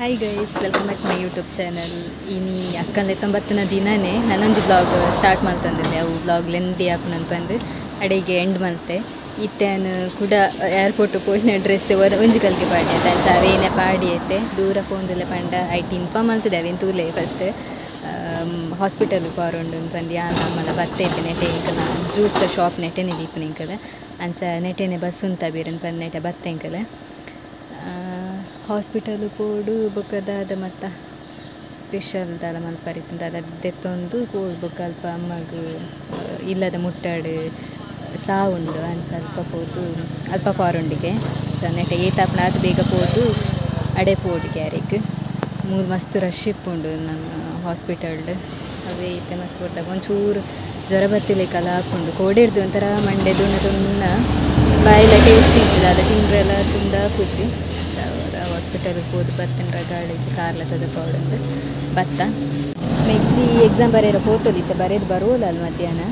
Hi guys, welcome back my YouTube channel. ಇನಿ ಅಕ್ಕಂದು 90ನ ದಿನನೇ ನಾನೊಂದು ಬ್ಲಾಗ್ ಸ್ಟಾರ್ಟ್ ಮಾಡ್ತಂದಿದ್ದೆ. ಅವು ಬ್ಲಾಗ್ ಲೆಂದಿ ಆಪುನಂತ ಬಂದು ಅಡೆಗೆ ಎಂಡ್ ಮಲ್ತೆ ಇತ್ತೇನು ಕೂಡ ಏರ್ಪೋರ್ಟ್ ಪೋಯಿನ ಡ್ರೆಸ್ ಒಂಜಿ ಕಲ್ಗೆ ಪಾಡಿ ಆಯ್ತು ಅಂಚ ಅವೇನೆ ಪಾಡಿ ಐತೆ ದೂರ ಫೋನ್ದಲ್ಲೇ ಪಂಡ ಐಟಿ ಇನ್ಫಾರ್ಮ್ ಮಾಡ್ತಿದ್ದೆ ಅವೇನು ತೂಲೆ ಫಸ್ಟ್ ಹಾಸ್ಪಿಟಲ್ ಪಾರುಂಡು ಬಂದು ಯಾನ ಮಲ್ಲ ಬತ್ತೈತೆ ನೆಟೆ ಇಂಕಲ ಜ್ಯೂಸ್ದ ಶಾಪ್ ನೆಟೆನೆ ದೀಪನ ಇಂಕಲ ಅಂಚ ನೆಟೆನೆ ಬಸ್ ಉಂತ ಬೀರನ್ ಬಂದು ನೆಟೆ ಬತ್ತೆ ಇಂಕಲ ಹಾಸ್ಪಿಟಲ್ ಪೋಡು ಬೊಕ್ಕದಾದ ಮತ್ತು ಸ್ಪೆಷಲ್ ದಾದ ಮಲ್ಪರಿತಂದ ಅದೆತ್ತೊಂದು ಪೋಡು ಬೊಕ್ಕ ಅಲ್ಪ ಅಮ್ಮಗ ಇಲ್ಲದ ಮುಟ್ಟಾಡು ಸಾವುಂಡು ಅಂಚ ಅಲ್ಪ ಪೋದು ಅಲ್ಪ ಪಾರುಂಡಿಗೆ ಸೊ ನೆಟೆ ಏತಾಪನ ಅದು ಬೇಗ ಪೋದು ಅಡೆ ಪೋಡು ಕ್ಯಾರಿಗೆ ಮೂರು ಮಸ್ತ್ ರಶ್ ಇಪ್ಪುಂಡು ನನ್ನ ಹಾಸ್ಪಿಟಲ್ಡ್ ಅವೇ ಐತೆ ಮಸ್ತ್ ಕೊಡ್ತಾಗ ಒಂಚೂರು ಜ್ವರ ಬತ್ತಿಲಿಕ್ಕಲ್ಲ ಹಾಕ್ಕೊಂಡು ಕೋಡಿಡ್ದು ಒಂಥರ ಮಂಡೆ ದುನ್ನ ಬಾಯಿಲೆ ಟೇಸ್ಟ್ ಇರ್ತದೆ ಅದು ತಿಂದ್ರೆಲ್ಲ ತುಂಬ ಖುಷಿ ಹಾಸ್ಪಿಟಲ್ಗೆ ಹೋದು ಬತ್ತಿನ ಗಾಳಿಗೆ ಕಾರ್ಲ ತಜಪೌಡಂದು ಬತ್ತ ಮೆಗ್ದಿ ಎಕ್ಸಾಮ್ ಬರೆಯೋ ಫೋಟೋಲಿತ್ತೆ ಬರೆಯೋದು ಬರೋಲ್ಲ ಅಲ್ಲಿ ಮಧ್ಯಾಹ್ನ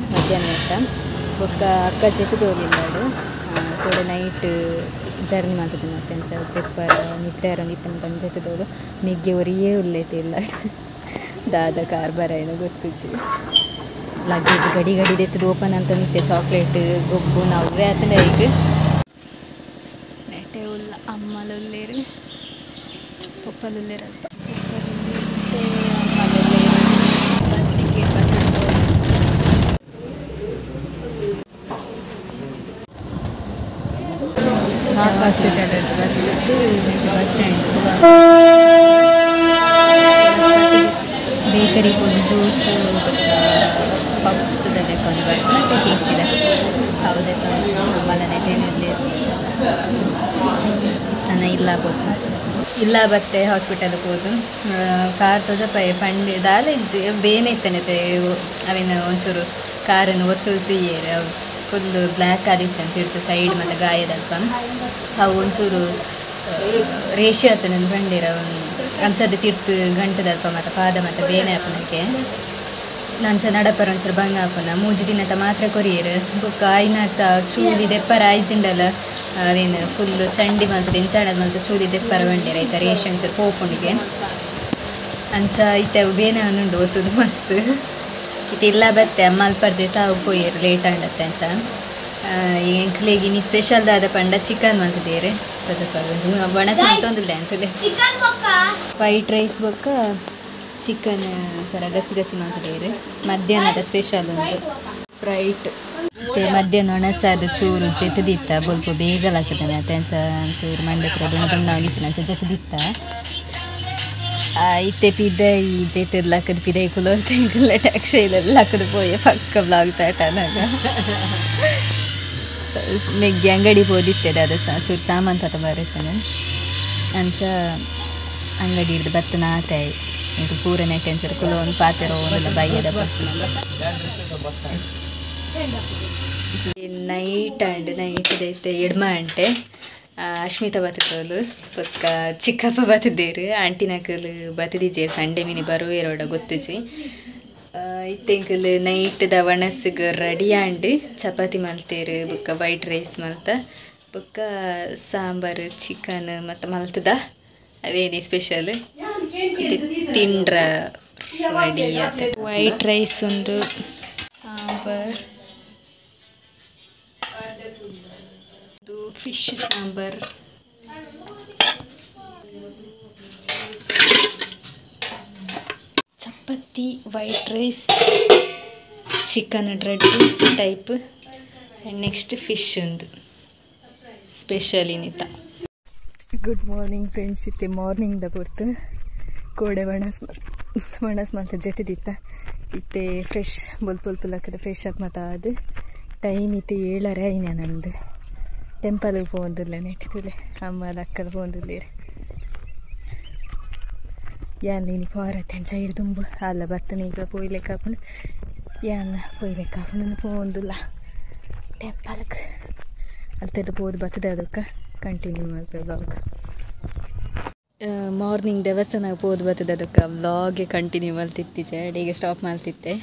ಇತ್ತ ಬೊಕ್ಕ ಅಕ್ಕ ಚೆತ್ತದೋಲಿಲ್ಲ ಅದು ಕೂಡ ನೈಟ್ ಜರ್ನಿ ಮಾಡ್ತದೆ ಮತ್ತೆ ಚೆಪ್ಪರ ನಿದ್ರೆ ಯಾರೊಂದು ಇತ್ತನ ಬಂದು ಜೆತ್ತದೋಳು ಮೆಗ್ಗೆ ಒರಿಯೇ ಉಳ್ಳೈತೆ ಇಲ್ಲ ದಾದ ಕಾರ್ ಬರೇನೋ ಗೊತ್ತಿಸಿ ಲಗೇಜ್ ಗಡಿ ಎತ್ತದು ಓಪನ್ ಅಂತ ನಿಂತೆ ಚಾಕ್ಲೇಟ್ ಗೊಬ್ಬು ನವ್ವೇ ಆತಂಡ ಈಗ ನೆಟೆ ಉಲ್ಲ ಅಮ್ಮಲುಲ್ಲೇರು ಪಪ್ಪಲುಲ್ಲೇರಲ್ಪ ಬಸ್ ಟಿಕೆಟ್ ಬಸ್ ಹಾಸ್ಪಿಟಲ್ ಬರ್ತಿತ್ತು ಬಸ್ ಸ್ಟ್ಯಾಂಡ್ ಬೇಕರಿ ಹೋಗಿ ಜ್ಯೂಸ್ ಪಪ್ಸ್ ಕೊಂಡು ಬರ್ತಾರೆ ಕೇಕ್ ಇದೆ ಹೌದೇ ನಮ್ಮಲ್ಲ ನೆಟೇನಲ್ಲಿ ನಾನು ಇಲ್ಲ ಬತ್ತೆ ಹಾಸ್ಪಿಟಲ್ಗೆ ಹೋದು ಕಾರ್ ತೋಜಪ್ಪ ಪಂಡಿ ದಾಲೆ ಬೇನೆ ಇತ್ತನೈತೆ ಅವೇನು ಒಂಚೂರು ಕಾರನ್ನು ಒತ್ತು ತುಯ್ಯೇರು ಫುಲ್ ಬ್ಲ್ಯಾಕ್ ಆದಿತ್ತು ಅಂತ ಇರ್ತದೆ ಸೈಡ್ ಮತ್ತು ಗಾಯದಲ್ಪ ಅವು ಒಂಚೂರು ರೇಷಿ ಆಯ್ತು ನನ್ನ ಬಂಡಿರ ಅಂಚದ್ದು ತಿರ್ತು ಗಂಟದಲ್ಪ ಮತ್ತು ಪಾದ ಮತ್ತು ಬೇನೆ ಹಾಪನಕ್ಕೆ ನಂಚ ನಡಪರ ಒಂಚೂರು ಬಂಗ ಹಾಪನ ಮೂಜಿ ದಿನತ ಮಾತ್ರ ಕೊರಿಯರು ಬುಕ್ಕ ಆಯ್ನಾತ ಚೂಲಿ ದೆಪ್ಪರ ಆಯ್ಜಿಂಡಲ್ಲ ಅವೇನು ಫುಲ್ಲು ಚಂಡಿ ಮಲ್ತದೆ ಇಂಚಾಡದ ಮಲ್ತ ಚೂಲಿ ದೆಪ್ಪರ ಬಂಡಿರ ಐತ ರೇಷಿ ಒಂಚೂರು ಪೋಪುಣಿಗೆ ಅಂಚ ಐತೆ ಬೇನೆ ಒಂದುಂಡು ಒತ್ತುದು ಮಸ್ತ್ ಇದು ಇಲ್ಲ ಬತ್ತೆ ಮಲ್ಪರ್ದೆ ಸಾವು ಪೋಯರು ಲೇಟ್ ಆಂಡತ್ತೆ ಅಂಚ ಈಗ ಎಂಕ್ಲೆಗೆ ನೀ ಸ್ಪೆಷಲ್ದಾದ ಪಂಡ ಚಿಕನ್ ಮಂತಿದ್ದೇರೆ ಬಣಸ್ ಮಂತೊಂದಿಲ್ಲ ಅಂತಲೇ ವೈಟ್ ರೈಸ್ ಬೊಕ್ಕ ಚಿಕನ್ ಚರ ಗಸಿ ಮಂತಿದ್ದೇರೆ ಮಧ್ಯಾಹ್ನದ ಸ್ಪೆಷಲ್ ಉಂಟು ಸ್ಪ್ರೈಟ್ ಮತ್ತು ಮಧ್ಯಾಹ್ನ ಒಣಸಾದ ಚೂರು ಜೆತ್ತದಿತ್ತ ಸ್ವಲ್ಪ ಬೇಗಲಾಗ್ತದೆ ಮತ್ತೆ ಅಂಚ ಚೂರು ಮಂಡತ್ರ ದುಣ್ಣಾಗಿತ್ತು ಅಂಚ ಜೆತ್ತದಿತ್ತ ಇತ್ತೆ ಪಿದ ಈ ಜೈತದ ಲಕ್ಕದ ಪಿದೈ ಕುಲೋ ತೆಂಕಲ್ಲ ಟ್ಯಾಕ್ಷೈಲೆಲ್ಲ ಲಕ್ಕದ ಪೋಯ ಪಕ್ಕ ಬ್ಲಾಗ್ ತಾಟನಾಗ ಮೆಗ್ಗಿ ಅಂಗಡಿ ಹೋದಿತ್ತದೆ ಅದು ಚೂರು ಸಾಮಾನು ತತ ಬರುತ್ತಾನೆ ಅಂಚ ಅಂಗಡಿ ಹಿಡ್ದು ಭತ್ತನ ಆತಾಯಿ ಇದು ಪೂರ ನೆಟ್ಟೆ ಒಂಚೂರು ಕುಲೋ ಒಂದು ಪಾತ್ರೆ ಒಂದೆಲ್ಲ ಬೈಯದ ನೈಟ್ ಇದೈತೆ ಎಡ್ಮ ಅಂಟೆ ಅಶ್ಮಿತಾ ಬತ್ತೋಲು ಪೊಸ್ಕ ಚಿಕ್ಕಪ್ಪ ಬತ್ತಿದ್ದೇರು ಆಂಟಿನಕಲು ಬತ್ತಿದ್ದೀಜೆ ಸಂಡೆ ಮಿನಿ ಬರುವೇರೋಡ ಗೊತ್ತುಜಿ ಇತ್ತೆಂಕಲ್ ನೈಟ್ದ ಒಣಸ್ಗೆ ರೆಡಿ ಆಂಡು ಚಪಾತಿ ಮಲ್ತೇರು ಬೊಕ್ಕ ವೈಟ್ ರೈಸ್ ಮಲ್ತ ಬೊಕ್ಕ ಸಾಂಬಾರು ಚಿಕನ್ ಮತ್ತು ಮಲ್ತದ ಅವೇನೇ ಸ್ಪೆಷಲ್ ತಿಂಡ್ರ ರೆಡಿ ಆಯ್ತು ವೈಟ್ ರೈಸ್ ಒಂದು sambar fish sambar chapati white rice chicken red type next fish ಒಂದು ಸ್ಪೆಷಲ್ ಇನ್ನಿತ ಗುಡ್ ಮಾರ್ನಿಂಗ್ ಫ್ರೆಂಡ್ಸ್ ಇತ್ತೆ ಮಾರ್ನಿಂಗ್ದ ಬರ್ತು ಕೋಡೆ ಒಣಸ್ ಮತ್ತು ಜೆತ್ತದಿತ್ತ ಇತ್ತೆ ಫ್ರೆಶ್ ಬೊಲ್ಪ ಲಕ್ಕದ ಫ್ರೆಶ್ ಅಪ್ ಮತ್ತು ಅದು ಟೈಮ್ ಇತ್ತು 7:30 ಐನ ನಂದು ಟೆಂಪಲ್ಗೆ ಹೋಗಿಲ್ಲ ನೆಟ್ಟಿದ್ದೆ ಅಮ್ಮ ಅಕ್ಕದ ಹೋಗಿಲ್ಲೇರಿ ಯಾನ್ ನೀನು ಪಾರತ್ತೆ ಅಂಚ ಹಿಡ್ದುಂಬು ಅಲ್ಲ ಬರ್ತನೆ ಈಗ ಪೋಯ್ಲೆಕ್ಕ ಹಾಕೊಂಡು ಯಾನ ಪೋಯ್ಲೆಕ್ಕ ಹಾಕೊಂಡು ಹೋಗಿಲ್ಲ ಟೆಂಪಲ್ಗೆ ಅಲ್ತದ್ದು ಹೋದು ಬರ್ತದೆ ಅದಕ್ಕೆ ಕಂಟಿನ್ಯೂ ಮಾಡ್ತೇವೆ ವ್ಲಾಗ್ ಮಾರ್ನಿಂಗ್ ದೇವಸ್ಥಾನಕ್ಕೆ ಹೋದು ಬರ್ತದೆ ಅದಕ್ಕೆ ವ್ಲಾಗೆ ಕಂಟಿನ್ಯೂ ಮಾಡ್ತಿತ್ತೀಚೆ ಅಡಿಗೆ ಸ್ಟಾಪ್ ಮಾಡ್ತಿದ್ದೆ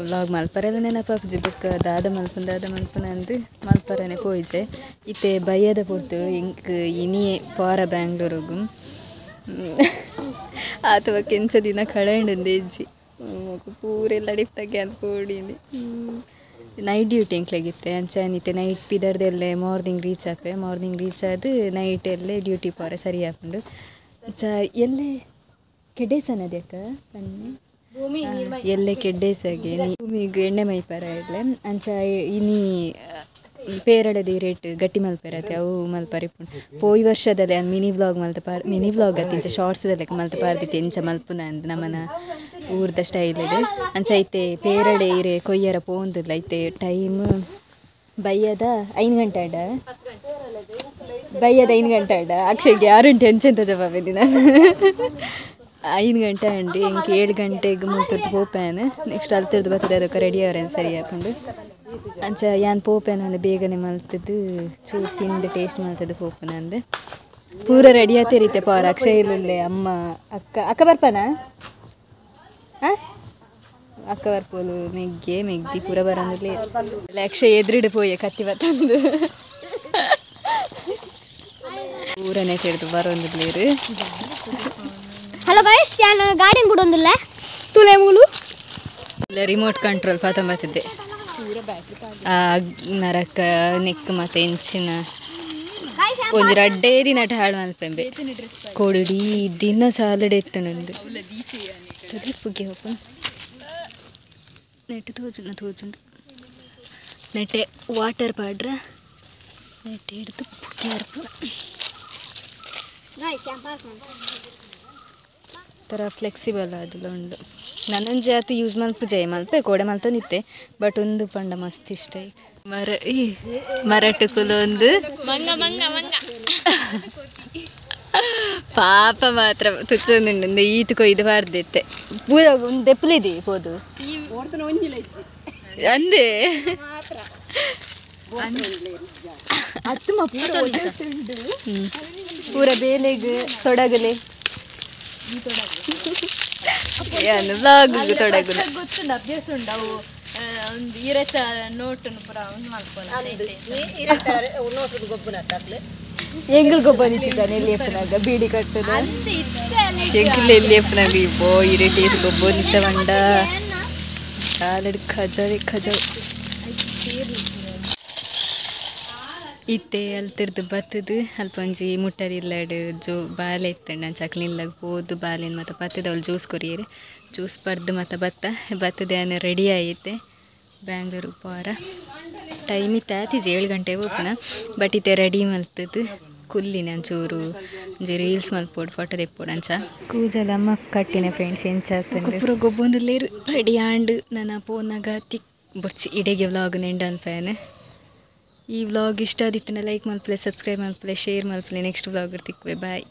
ವ್ಲಾಗ್ ಮಲ್ಪರೆಲ್ಲ ನೆನಪಾಪುಜಿ ಬೊಕ್ಕ ದಾದ ಮಲ್ಪನ ಅಂದು ಮಲ್ಪರನೆ ಪೋಯ್ಜೆ ಇತ್ತೆ ಬಯ್ಯದ ಪೋರ್ತು ಇಂಕ್ ಇನಿಯೇ ಪಾರ ಬ್ಯಾಂಗ್ಳೂರಿಗೂ ಅಥವಾ ಕೆಂಚ ದಿನ ಕಳೆಂಡು ಎಜ್ಜಿ ಪೂರೆಲ್ಲ ಡಿಫ್ಟಾಗಿ ಅಂತ ಕೂಡಿಂದು ನೈಟ್ ಡ್ಯೂಟಿ ಎಂಕ್ಲಾಗಿತ್ತೆ ಅಂಚಾನಿತ್ತೆ ನೈಟ್ ಪಿದರ್ದೆಲ್ಲೇ ಮಾರ್ನಿಂಗ್ ರೀಚ್ ಆಗ್ತವೆ ಮಾರ್ನಿಂಗ್ ರೀಚ್ ಆದ ನೈಟ್ ಎಲ್ಲೇ ಡ್ಯೂಟಿ ಪೋರೆ ಸರಿ ಹಾಕೊಂಡು ಎಲ್ಲೇ ಕೆಡ್ಡೇಸನದ್ಯಾಕ ಬನ್ನಿ ಎಲ್ಲೇ ಕೆಡ್ಡೇಸಾಗೆ ಭೂಮಿಗೆ ಎಣ್ಣೆ ಮೈಪರ ಇಡ್ಲೆ ಅಂಚ ಇನಿ ಪೇರಳದಿ ರೇಟ್ ಗಟ್ಟಿ ಮಲ್ಪೆರತ್ತೆ ಅವು ಮಲ್ಪರಿಪುಂಡು ಪೋಯಿ ವರ್ಷದಲ್ಲೇ ಮಿನಿ ವ್ಲಾಗ್ ಮಿನಿ ವ್ಲಾಗ್ ಅತ್ತೆ ಇಂಚ ಶಾರ್ಟ್ಸ್ದಲ್ಲೇ ಮಲ್ತ ಪಾರ್ದಿತ್ತೆ ಎಂಚ ಮಲ್ಪುನ ಅಂದ್ ನಮ್ಮನ ಊರ್ದ ಸ್ಟೈಲ್ ಅಂಚ ಐತೆ ಪೇರಡೆ ಇರೆ ಕೊಯ್ಯರ ಪೋಂದಿಲ್ಲ ಐತೆ ಟೈಮ್ ಬಯ್ಯದ 5 ಗಂಟೆ ಅಡ ಬಯ್ಯದ 5 ಗಂಟೆ ಅಡ ಅಕ್ಷಯ್ಗೆ 6 ಗಂಟೆ ಎಂಚೆಂತ ಜವಾಬಿದ್ದಿ ನಾನು 5 ಗಂಟೆ ಅಂಡಿ ಎಂಗೆ 7 ಗಂಟೆಗೆ ಮುಲ್ತಿರ್ದು ಪೋಪೇನು ನೆಕ್ಸ್ಟ್ ಅಲ್ತಿರ್ದು ಬರ್ತದೆ ಅದಕ್ಕೆ ರೆಡಿ ಅವರೇನು ಸರಿ ಹಾಕೊಂಡು ಅಂಚ ಯಾನ್ ಪೋಪೇನು ಅಂದ್ರೆ ಬೇಗನೆ ಮಲ್ತದ್ದು ಚೂರು ತಿಂದು ಟೇಸ್ಟ್ ಮಲ್ತದ್ದು ಪೋಪನ ಅಂದೆ ಪೂರ ರೆಡಿ ಆತಿರಿತೆ ಪಾರ ಅಕ್ಷಯ್ ಇಲ್ಲೇ ಅಮ್ಮ ಅಕ್ಕ ಬರ್ಪನ ಹಾಂ ಅಕ್ಕ ಬರ್ಪೋಲು ಮೆಗ್ದಿ ಪೂರ ಬರೋದಿಲ್ಲ ಅಕ್ಷಯ್ ಎದುರಿಡು ಪೋಯೆ ಕತ್ತಿ ಬತ್ತಂದು ಪೂರನೇ ತಿರ್ದು ಬರೋದಿಲ್ಲ ಹಲೋ ಗೈಸ್ ನಾನು ಗಾಡಿನ ಬಿಡೋದಿಲ್ಲ ತುಲೆ ಮೂಲು ಇಲ್ಲ ರಿಮೋಟ್ ಕಂಟ್ರೋಲ್ ಬತ್ತಿದ್ದೆ ನರಕ ನೆಕ್ ಮತ್ತು ಎಂಚಿನ ಒಂದು ರಡ್ಡೇ ದಿನ ಹಾಳು ಮಲ್ಪೆಂಬೆ ಕೊಡಿ ದಿನ ಚಾಲಡೆ ಎತ್ತನೊಂದು ಪುಗ್ಗೆ ಹೋಪ ನೆಟ್ಟು ತೋಜುಂಡು ನೆಟ್ಟೆ ವಾಟರ್ ಪಾಡ್ರ ನೆಟ್ಟೆ ಹಿಡ್ದು ಪುಗ್ಗೆ ಹರ್ಪ ಥರ ಫ್ಲೆಕ್ಸಿಬಲ್ ಅದಲ್ಲ ಉಂಡು ನನ್ನೊಂದು ಜಾತಿ ಯೂಸ್ ಮಲ್ಪೆ ಕೋಡೆ ಮಲ್ತನಿತ್ತೆ ಬಟ್ ಒಂದು ಪಂಡ ಮಸ್ತ್ ಇಷ್ಟ ಮರಟುಕುಲೊಂದು ಪಾಪ ಮಾತ್ರ ತುಚ್ಚೊಂದುಂಡು ಈತು ಕೊಯ್ದು ಬಾರ್ದಿತ್ತೆ ಪೂರ ಒಂದು ದೆಪ್ಪಲಿದೆ ಪೋದು ಅಂದೆ ಪೂರ ಬೇಲೆಗೆ ತೊಡಗಲೆ ವ್ಲಾಗ್ ತೊಡಗಲೆ ಗೊತ್ತುಂಡು ಅಭ್ಯಾಸ ಉಂಡು ಅವು ಒಂದು ಇರತ್ತ ನೋಟನ್ನು ಪೂರ ಒಂದು ಎಂಗಲ್ ಗೊಬ್ಬ ನಿಂತಿದ್ದಾನೆ ಎಲ್ಲಿ ಎಪ್ಪನಾಗ ಬೀಡಿ ಕಟ್ಟದ ಎಂಗಲ್ ಎಲ್ಲಿ ಎಪ್ಪನಾಗ ಇಬ್ಬೋ ಇರೇಟೇಸ್ ಗೊಬ್ಬ ನಿಂತ ಬಂಡ ಕಾಲಡಿ ಖಜಾವ್ ಇತ್ತೆ ಅಲ್ತಿರ್ದು ಬತ್ತದು ಅಲ್ಪ ಒಂಜಿ ಮುಟ್ಟದಿಲ್ಲಡು ಬಾಲೆ ಇತ್ತಂಡು ಅಂಚ ಕ್ಲೀನ್ಲಾಗ ಹೋದು ಬಾಲೆನ್ ಮತ್ತು ಬತ್ತದ ಅವಳು ಜ್ಯೂಸ್ ಕೊರಿಯರು ಜ್ಯೂಸ್ ಪರ್ದು ಮತ್ತು ಬತ್ತದ ಏನ ರೆಡಿ ಆಯಿತೆ ಬ್ಯಾಂಗ್ಳೂರು ಪೋರ ಟೈಮ್ ಇತ್ತು ಆತಿಜಿ 7 ಗಂಟೆಗೆ ಹೋಗ್ಪನ ಬಟ್ ಇತ್ತೆ ರೆಡಿ ಮಲ್ತದ್ದು ಕುಲ್ಲಿನ ಒಂಚೂರು ಒಂಜಿ ರೀಲ್ಸ್ ಮಲ್ಪೋಡು ಫೋಟೋ ತೆಪ್ಪೋಡು ಅಂಚ ಕೂಜಲ ಅಮ್ಮ ಕಟ್ಟಿನ ಫ್ರೆಂಡ್ಸ್ ಎಂಚಾಗ್ತಂಡು ಪೂರ ಗೊಬ್ಬೊಂದುಲ್ಲೇರು ರೆಡಿ ಆಂಡು ನನ್ನ ಫೋನಾಗ ತಿಕ್ ಬುಡ್ಚಿ ಇಡೆಗೆ ವ್ಲಾಗ್ ನೆಂಡು ಅನ್ಪೇನೆ ಈ ವ್ಲಾಗ್ ಇಷ್ಟ ಆದಿತ್ತನ ಲೈಕ್ ಮಲ್ಪಲೆ ಸಬ್ಸ್ಕ್ರೈಬ್ ಮಲ್ಪಲೆ ಶೇರ್ ಮಲ್ಪಲೆ ನೆಕ್ಸ್ಟ್ ವ್ಲಾಗ್ ತಿಕ್ವೆ ಬಾಯ್.